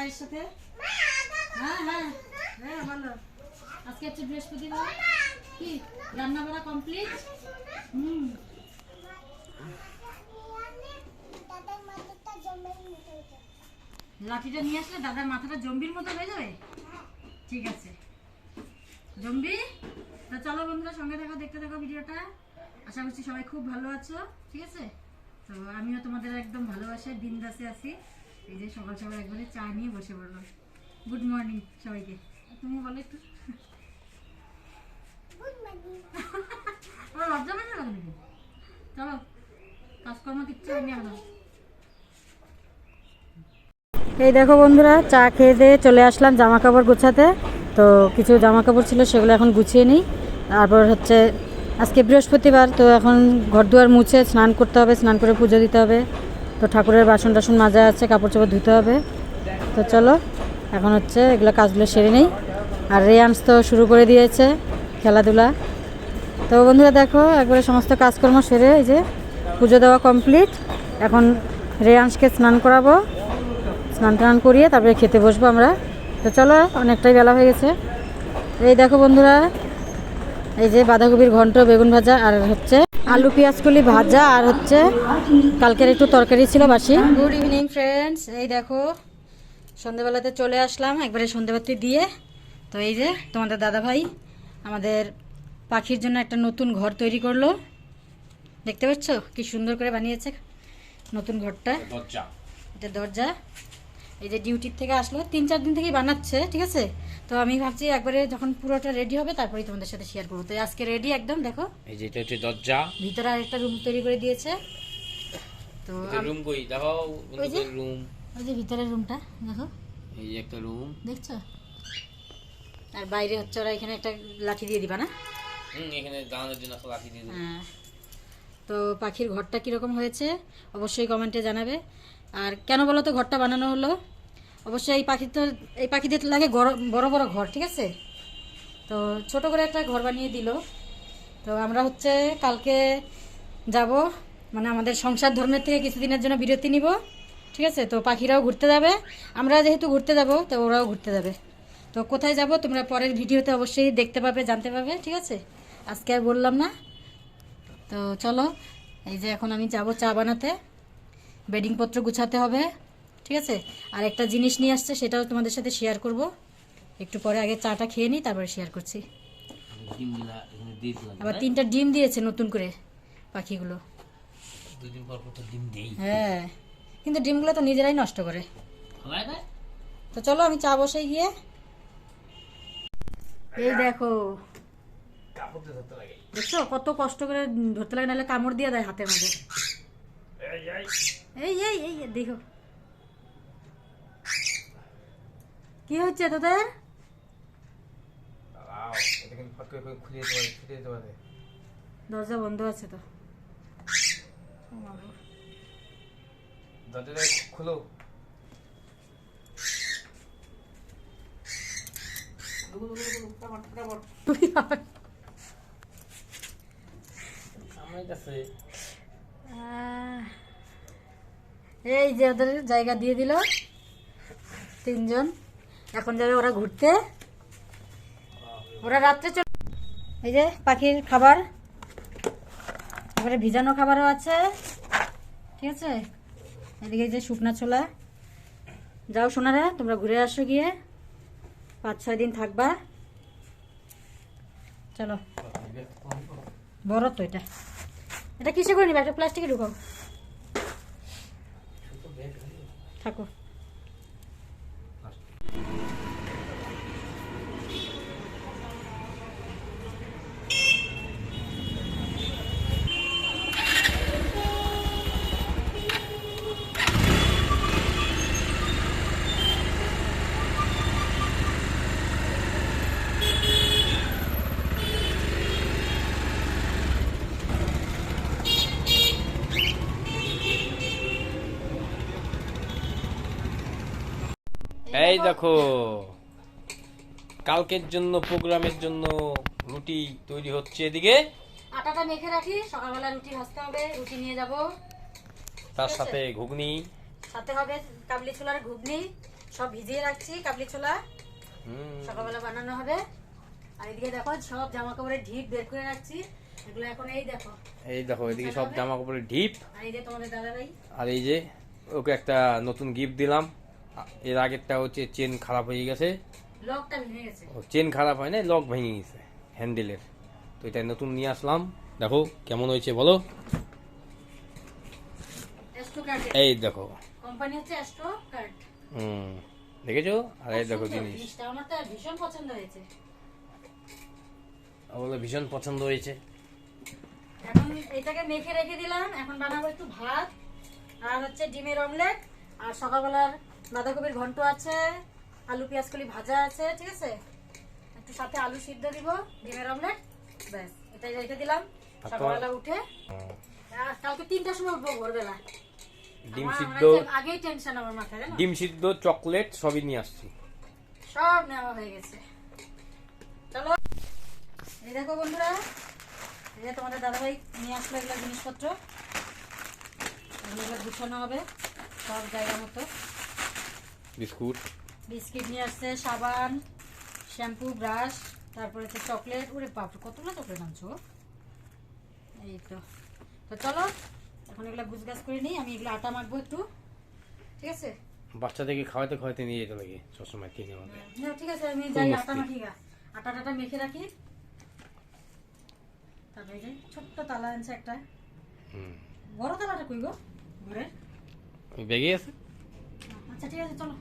চায়ের সাথে। হ্যাঁ হ্যাঁ হ্যাঁ ভালো। আজকে হচ্ছে বৃহস্পতিবার, কি রান্না বাড়া কমপ্লিট? লাঠিটা নিয়ে আসলে দাদার মাথাটা জম্বির মতো হয়ে যাবে। ঠিক আছে জম্বি। তা চলো বন্ধুরা, সঙ্গে থাকো, দেখতে থাকো ভিডিওটা। আশা করছি সবাই খুব ভালো আছো। ঠিক আছে, তো আমিও তোমাদের একদম ভালোবাসায় বিন্দাসে আছি। এই যে সকাল সকাল একবারে চা নিয়ে বসে পড়লো। গুড মর্নিং সবাইকে। তুমি বলো একটু। ওরা লজ্জা লাগে না নাকি? চলো, কাজকর্ম কিচ্ছু হয়নি এখন। এই দেখো বন্ধুরা, চা খেয়ে দিয়ে চলে আসলাম জামা কাপড় গোছাতে। তো কিছু জামা কাপড় ছিল, সেগুলো এখন গুছিয়ে নিই। তারপর হচ্ছে আজকে বৃহস্পতিবার, তো এখন ঘর দুয়ার মুছে স্নান করতে হবে, স্নান করে পুজো দিতে হবে। তো ঠাকুরের বাসন টাসন মাজা আছে, কাপড় চোপড় ধুতে হবে। তো চলো এখন হচ্ছে এগুলো কাজগুলো সেরে নেই। আর রেয়ান্স তো শুরু করে দিয়েছে খেলাধুলা। তো বন্ধুরা দেখো, একবারে সমস্ত কাজকর্ম সেরে এই যে পুজো দেওয়া কমপ্লিট। এখন রেয়ান্সকে স্নান করাবো, স্নান টান করিয়ে তারপরে খেতে বসবো আমরা। তো চলো, অনেকটাই বেলা হয়ে গেছে। এই দেখো বন্ধুরা, এই যে বাঁধাকপির ঘন্ট, বেগুন ভাজা, আর হচ্ছে আলু পেঁয়াজ কলি ভাজা, আর হচ্ছে কালকের একটু তরকারি ছিল বাসি। গুড ইভিনিং ফ্রেন্ডস, এই দেখো সন্ধেবেলাতে চলে আসলাম একবারে সন্ধেবাতি দিয়ে। তো এই যে তোমাদের দাদা ভাই আমাদের পাখির জন্য একটা নতুন ঘর তৈরি করলো। দেখতে পাচ্ছ কি সুন্দর করে বানিয়েছে নতুন ঘরটা। এটা দরজা। এই যে ডিউটির থেকে আসলো, 3-4 দিন থেকেই বানাচ্ছে। ঠিক আছে, তো আমি ভাবছি একবারে যখন পুরোটা রেডি হবে তারপরেই তোমাদের সাথে শেয়ার করবো। তো আজকে রেডি একদম। দেখো এই যে এটা হচ্ছে দরজা, ভিতরে আরেকটা রুম তৈরি করে দিয়েছে। তো রুম কই দেখাও বন্ধু, রুম ওই যে ভিতরের রুমটা দেখো, এই যে একটা রুম দেখছো। আর বাইরে হচ্ছে ওরা এখানে একটা লাঠি দিয়ে দিবা না? এখানে দাঁড়ানোর জন্য একটা লাঠি দিয়ে দিই। হ্যাঁ। তো পাখির ঘরটা কীরকম হয়েছে অবশ্যই কমেন্টে জানাবে। আর কেন বলো তো ঘরটা বানানো হলো? অবশ্যই এই পাখিদের লাগে বড় বড় ঘর। ঠিক আছে, তো ছোট করে একটা ঘর বানিয়ে দিল। তো আমরা হচ্ছে কালকে যাব, মানে আমাদের সংসার ধর্মের থেকে কিছুদিনের জন্য বিরতি নিব। ঠিক আছে, তো পাখিরাও ঘুরতে যাবে, আমরা যেহেতু ঘুরতে যাব তো ওরাও ঘুরতে যাবে। তো কোথায় যাব তোমরা পরের ভিডিওতে অবশ্যই দেখতে পাবে, জানতে পাবে। ঠিক আছে, আজকে আর বললাম না। তো চলো, এই যে এখন আমি যাব চা বানাতে, বেডিংপত্র গুছাতে হবে। ঠিক আছে, আর একটা জিনিস নিয়ে আসছে, সেটাও তোমাদের সাথে শেয়ার করব একটু পরে। আগে চাটা খেয়ে নিই, তারপরে শেয়ার করছি। আবার 3টা ডিম দিয়েছে নতুন করে পাখিগুলো। দুদিন পর পর তো ডিম দেই। হ্যাঁ, কিন্তু ডিমগুলো তো নিজেরাই নষ্ট করে। তো চলো আমি চা বসে গিয়ে। এই দেখো, দেখছো কত কষ্ট করে ধরতে লাগে, নাহলে কামড় দিয়ে দেয় হাতের মধ্যে। এই এই এই দেখো কি হচ্ছে তোদের। দরজা বন্ধ আছে তো, দরজাটা খুলো। এই যে ওদের জায়গা দিয়ে দিল 3জন। এখন যাবে ওরা ঘুরতে। ওরা রাত্রে চলে। এই যে পাখির খাবার, এবারে ভিজানো খাবারও আছে। ঠিক আছে, এদিকে এই যে শুকনা ছোলা। যাও সোনারা, তোমরা ঘুরে আসো গিয়ে, 5-6 দিন থাকবা। চলো, বড় তো এটা। এটা কিসে করে নিবা? একটা প্লাস্টিকে ঢুকাও, থাকো। এই দেখো, কালকের জন্য প্রোগ্রামের জন্য রুটি তৈরি হচ্ছে। এদিকে আটাটা মেখে রাখি, সকালবেলা রুটি ভাজতে হবে, রুটি নিয়ে যাব। তার সাথে ঘুগনি, সাথে হবে কাবলি ছোলার ঘুগনি। সব ভিজিয়ে রাখছি কাবলি ছোলা, সকালবেলা বানানো হবে। আর এদিকে দেখো সব জামা কাপড়ের ঢিপ বের করে রাখছি, এগুলো এখন এই দেখো এদিকে সব জামা কাপড়ের ঢিপ। আর এই যে তোমাদের দাদা ভাই, আর এই যে ওকে একটা নতুন গিফট দিলাম। এর আগেরটা হচ্ছে চেন খারাপ হয়ে গেছে, লকটা ভেঙে গেছে। ও চেন খারাপ হয় না, লক ভেঙে গেছে হ্যান্ডেলের, তো এটা নতুন নিয়ে আসলাম। দেখো কেমন হয়েছে বলো। অ্যাস্ট্রো কার্ড, এই দেখো কোম্পানি হচ্ছে অ্যাস্ট্রো কার্ড। দেখেছো? আর এই দেখো জিনিস, জিনিসটা আমার তো ভীষণ পছন্দ হয়েছে। বলে ভীষণ পছন্দ হয়েছে। এখন এটাকে মেখে রেখে দিলাম, এখন বানাবো একটু ভাত আর হচ্ছে ডিমের অমলেট, আর সকালবেলার বাঁধাকপির ঘন্ট আছে, আলু পেঁয়াজ কলি ভাজা আছে, ঠিক আছে, একটু সাথে আলু সিদ্ধ দিব, ডিমের অমলেট, ব্যাস এটাই রেখে দিলাম। সকালবেলা উঠে আর কালকে 3টার সময় উঠবো ভোরবেলা। ডিম সিদ্ধ, আগেই টেনশন আমার মাথায়, জানো? ডিম সিদ্ধ, চকলেট সবই নিয়ে আসছি। সব নেওয়া হয়ে গেছে। চলো, এই দেখো বন্ধুরা, এই যে তোমাদের দাদাভাই নিয়ে আসলো এগুলো জিনিসপত্র, এগুলো গুছানো হবে সব জায়গা মতো। বিস্কুট, বিস্কিট নিয়ে আসছে, সাবান, শ্যাম্পু, ব্রাশ, তারপরে হচ্ছে চকলেট। ওরে বাপরে কতগুলো চকলেট আনছো! এই তো, তো চলো এখন এগুলো গুছগাছ করে নিই। আমি এগুলো আটা মাখবো একটু, ঠিক আছে? বাচ্চাদেরকে খাওয়াতে খাওয়াতে নিয়ে যেতে লাগে সবসময় কিনে আমাকে। না ঠিক আছে, আমি যাই আটা মাখি গা, আটা মেখে রাখি। তারপরে যে ছোট্ট তালা আনছে একটা, বড় তালাটা কই গো ঘরে? ব্যাগে আছে। আচ্ছা ঠিক আছে চলো।